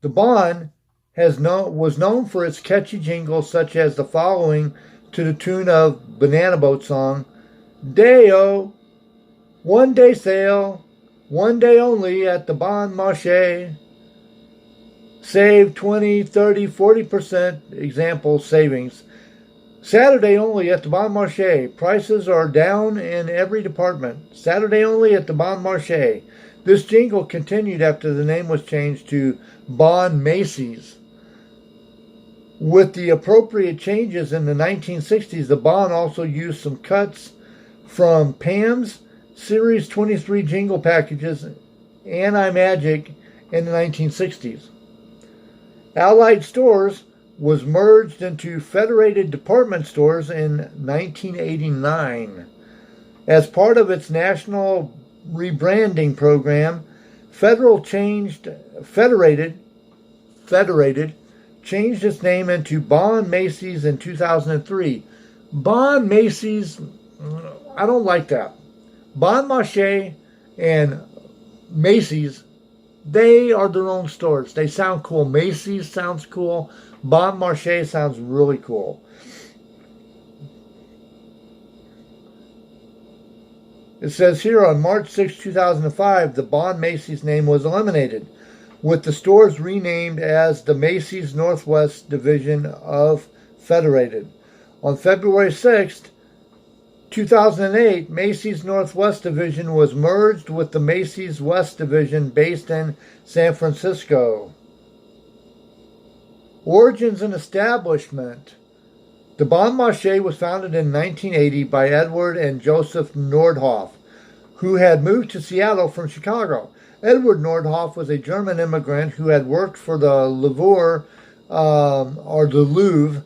The Bon was known for its catchy jingles, such as the following to the tune of Banana Boat song, Day-O, one day sale, one day only at the Bon Marche. Save 20, 30, 40% example savings. Saturday only at the Bon Marche. Prices are down in every department. Saturday only at the Bon Marche. This jingle continued after the name was changed to Bon Macy's. With the appropriate changes in the 1960s, the Bon also used some cuts from Pam's Series 23 jingle packages and iMagic in the 1960s. Allied Stores was merged into Federated Department Stores in 1989. As part of its national rebranding program, Federated changed its name into Bon Macy's in 2003. Bon Macy's, I don't like that. Bon Marche and Macy's, they are their own stores. They sound cool. Macy's sounds cool. Bon Marche sounds really cool. It says here on March 6, 2005, the Bon Macy's name was eliminated, with the stores renamed as the Macy's Northwest Division of Federated. On February 6, 2008, Macy's Northwest Division was merged with the Macy's West Division based in San Francisco. Origins and establishment. The Bon Marche was founded in 1980 by Edward and Joseph Nordhoff, who had moved to Seattle from Chicago. Edward Nordhoff was a German immigrant who had worked for the Louvre, or the Louvre,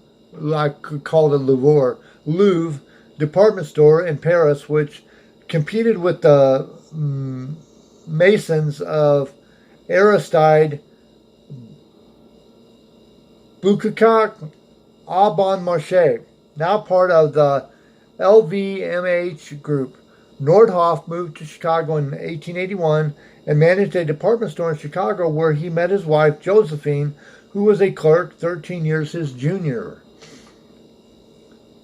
I could call it Louvre department store in Paris, which competed with the Masons of Aristide Boucacac à Bon Marche, now part of the LVMH group. Nordhoff moved to Chicago in 1881 and managed a department store in Chicago where he met his wife, Josephine, who was a clerk 13 years his junior.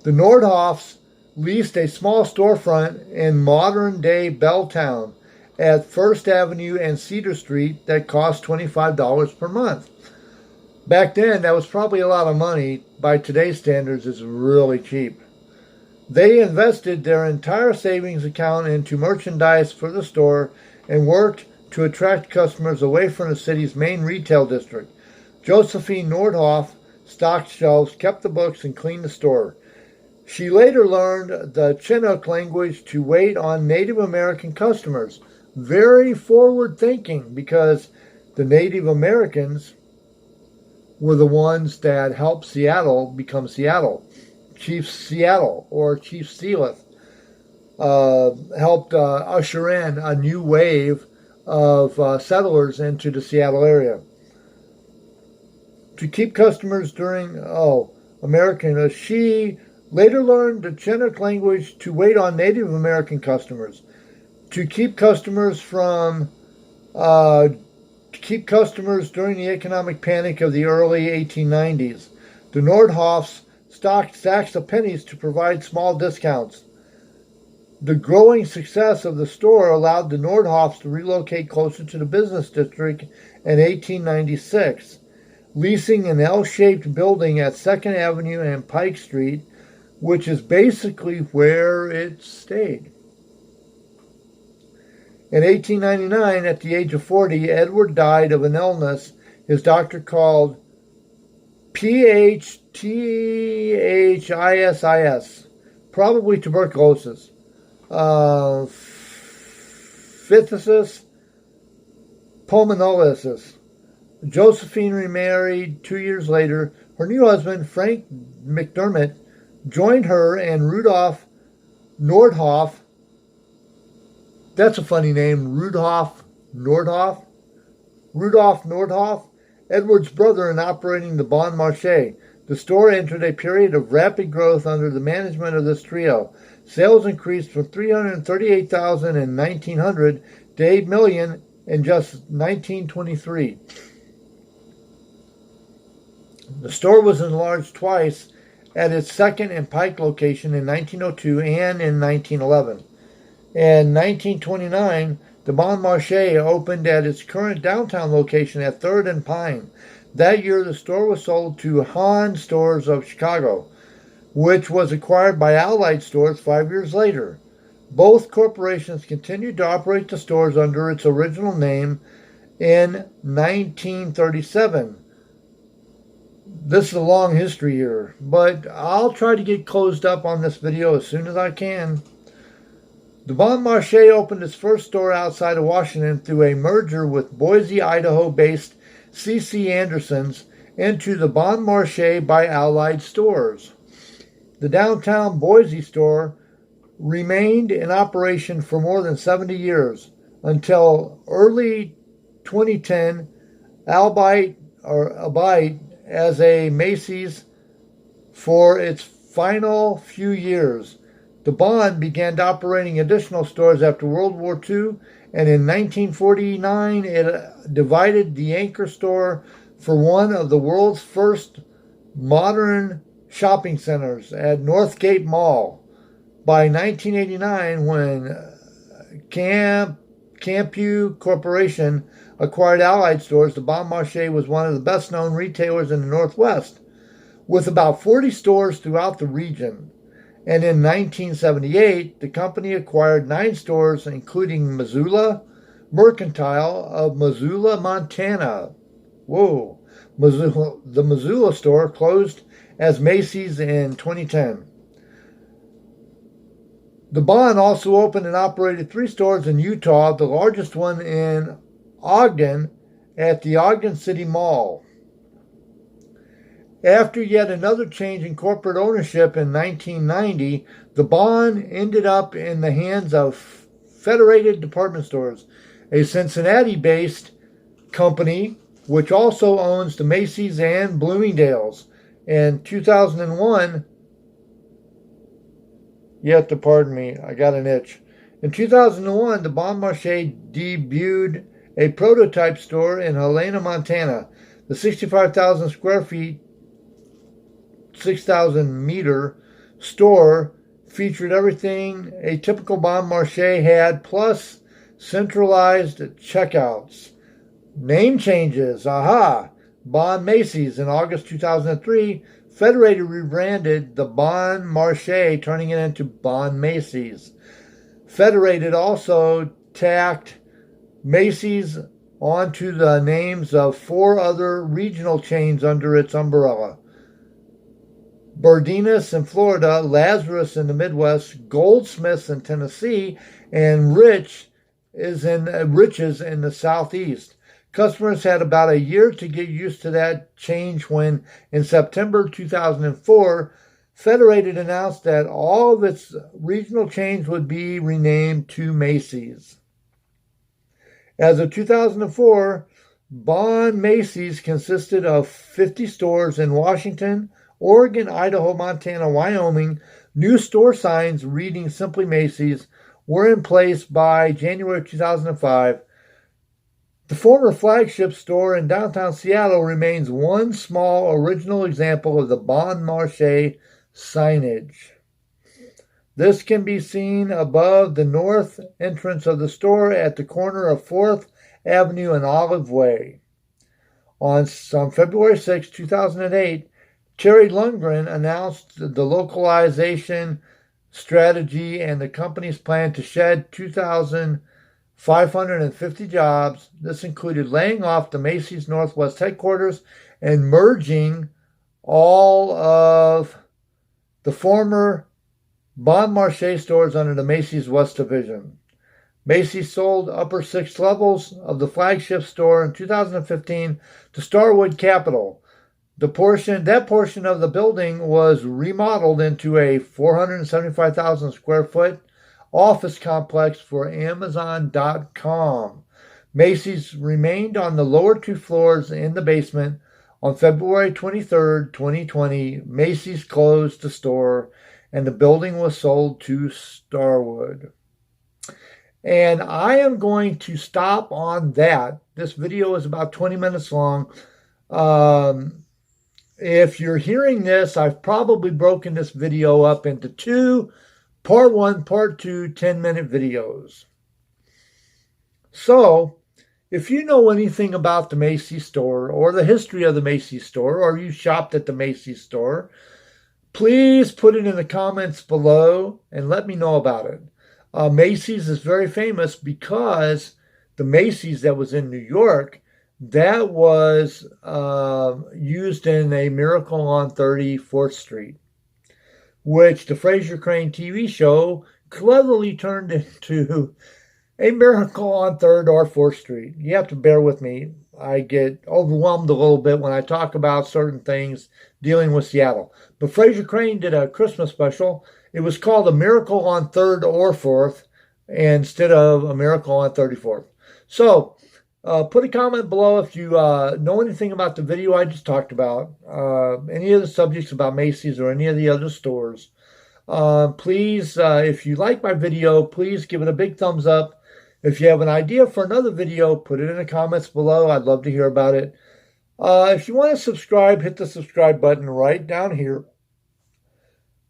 The Nordhoffs leased a small storefront in modern-day Belltown at First Avenue and Cedar Street that cost $25 per month. Back then, that was probably a lot of money. By today's standards, it's really cheap. They invested their entire savings account into merchandise for the store and worked to attract customers away from the city's main retail district. Josephine Nordhoff stocked shelves, kept the books, and cleaned the store. She later learned the Chinook language to wait on Native American customers. Very forward thinking, because the Native Americans were the ones that helped Seattle become Seattle. Chief Seattle, or Chief Sealith, helped usher in a new wave of settlers into the Seattle area. To keep customers she later learned the Chinook language to wait on Native American customers. To keep customers during the economic panic of the early 1890s. The Nordhoffs stocked stacks of pennies to provide small discounts. The growing success of the store allowed the Nordhoffs to relocate closer to the business district in 1896, leasing an L-shaped building at 2nd Avenue and Pike Street, which is basically where it stayed. In 1899, at the age of 40, Edward died of an illness his doctor called PHTHISIS, probably tuberculosis. Phthisis pulmonalis. Josephine remarried 2 years later. Her new husband, Frank McDermott, joined her and Rudolph Nordhoff. That's a funny name, Rudolph Nordhoff, Edward's brother, in operating the Bon Marche. The store entered a period of rapid growth under the management of this trio. Sales increased from $338,000 in 1900 to $8 million in just 1923. The store was enlarged twice at its second and Pike location in 1902 and in 1911. In 1929, the Bon Marche opened at its current downtown location at 3rd and Pine. That year, the store was sold to Hahn Stores of Chicago, which was acquired by Allied Stores 5 years later. Both corporations continued to operate the stores under its original name in 1937. This is a long history here, but I'll try to get closed up on this video as soon as I can. The Bon Marche opened its first store outside of Washington through a merger with Boise, Idaho-based C.C. Anderson's into the Bon Marche by Allied Stores. The downtown Boise store remained in operation for more than 70 years until early 2010, albeit as a Macy's for its final few years. The Bon began operating additional stores after World War II, and in 1949 it divided the anchor store for one of the world's first modern shopping centers at Northgate Mall. By 1989, when Campu Corporation acquired Allied Stores, the Bon Marche was one of the best-known retailers in the Northwest, with about 40 stores throughout the region. And in 1978, the company acquired 9 stores, including Missoula Mercantile of Missoula, Montana. Whoa. The Missoula store closed as Macy's in 2010. The Bon also opened and operated 3 stores in Utah, the largest one in Ogden at the Ogden City Mall. After yet another change in corporate ownership in 1990, the Bon ended up in the hands of Federated Department Stores, a Cincinnati-based company which also owns the Macy's and Bloomingdale's. In 2001, you have to pardon me, I got an itch. In 2001, the Bon Marche debuted a prototype store in Helena, Montana. The 65,000 square feet, 6,000 meter store featured everything a typical Bon Marche had, plus centralized checkouts. Name changes, Bon Macy's in August 2003. Federated rebranded the Bon Marche, turning it into Bon Macy's. Federated also tacked Macy's onto the names of 4 other regional chains under its umbrella: Burdines in Florida, Lazarus in the Midwest, Goldsmiths in Tennessee, and Riches in the Southeast. Customers had about a year to get used to that change when, in September 2004, Federated announced that all of its regional chains would be renamed to Macy's. As of 2004, Bon Macy's consisted of 50 stores in Washington, Oregon, Idaho, Montana, Wyoming. New store signs reading simply Macy's were in place by January 2005. The former flagship store in downtown Seattle remains one small original example of the Bon Marche signage. This can be seen above the north entrance of the store at the corner of 4th Avenue and Olive Way. On February 6, 2008, Terry Lundgren announced the localization strategy and the company's plan to shed 2,550 jobs. This included laying off the Macy's Northwest headquarters and merging all of the former Bon Marche stores under the Macy's West Division. Macy's sold upper 6 levels of the flagship store in 2015 to Starwood Capital. That portion of the building was remodeled into a 475,000 square foot office complex for Amazon.com. Macy's remained on the lower 2 floors in the basement. On February 23, 2020, Macy's closed the store and the building was sold to Starwood. And I am going to stop on that. This video is about 20 minutes long. if you're hearing this, I've probably broken this video up into two, part one, part two, 10-minute videos. So, if you know anything about the Macy store or the history of the Macy store, or you shopped at the Macy store, please put it in the comments below and let me know about it. Macy's is very famous because the Macy's that was in New York, that was used in a Miracle on 34th Street, which the Fraser Crane TV show cleverly turned into a Miracle on 3rd or 4th Street. You have to bear with me. I get overwhelmed a little bit when I talk about certain things dealing with Seattle. But Fraser Crane did a Christmas special. It was called A Miracle on 3rd or 4th instead of A Miracle on 34th. So, put a comment below if you know anything about the video I just talked about, any of the subjects about Macy's or any of the other stores. Please, if you like my video, please give it a big thumbs up. If you have an idea for another video, put it in the comments below. I'd love to hear about it. If you want to subscribe, hit the subscribe button right down here.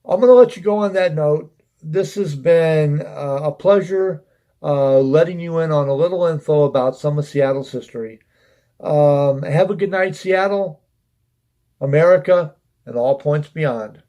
I'm going to let you go on that note. This has been a pleasure letting you in on a little info about some of Seattle's history. Have a good night, Seattle, America, and all points beyond.